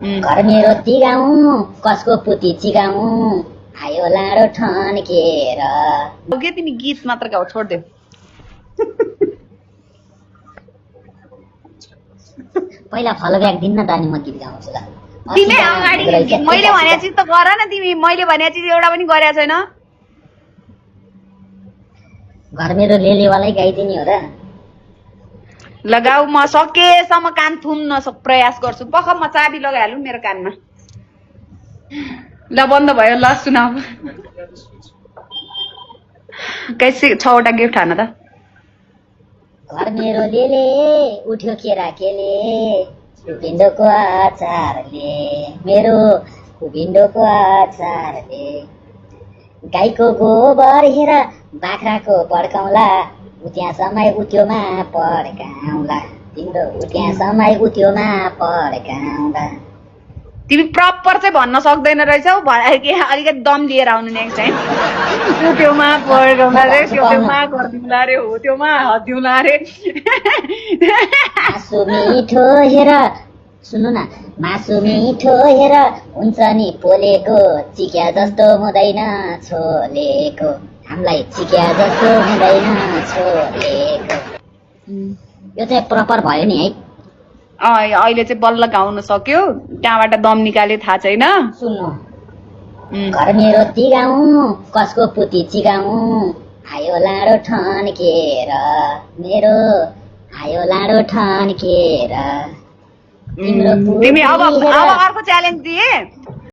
घर मेरो तिगाउँ कसको पुती चिगाउँ आयो लाडो ठन्केर। के तिमी गीत मात्र गाउ, छोड्देऊ। पहिला फलोब्याग दिन्न त अनि म गीत गाउँछु ल। तिमी अगाडि मैले भने चिज त गर न, तिमी मैले भने चिज एउटा पनि गरेको छैन। घर मेरो लेलेवालै गाइदिने हो र। लगाऊ, म सकेसम्म कान थुम्न प्रयास गर्छु। पख म चाबी लगाइहालु मेरो कानमा। ल बन्द भयो, ल सुनाऊ। कैसे 6 वटा गिफ्ट हान त। घर मेरो लेले उठ्यो केरा केले उभिन्डोको आचारले, मेरो उभिन्डोको आचारले। गाईको गोबर हेर बाख्राको पड्काउँला, उत्यहाँ समय उत्योमा पड्काउँला, तिम्रो उत्यहाँ समय उत्योमा पड्काउँला। तिमी प्रपर चाहिँ भन्न सक्दैन रहेछौ, अलिकति दम लिएर आउनु नेक्स्ट टाइम। त्योमा पड्काउँला रे, त्योमा गरिदिउँला रे, हो त्योमा हदिउँला रे। मासु मिठो हेर, सुन्नु न, मासु मिठो हेर हुन्छ नि पोलेको, चिक्या जस्तो हुँदैन छोलेको, हामीलाई चिक्या जस्तो हुँदैन छोलेको। यो चाहिँ प्रपर भयो नि है। अहिले चाहिँ बल्ल गाउन सक्यो, त्यहाँबाट दम निकाले थाहा छैन। सुन्नु, घर मेरो तिगाउँ कसको पुती चिगाउँ आयो लाडो ठन्केर, मेरो आयो लाडो ठन्केर। तिमी अब अर्को च्यालेन्ज दिए।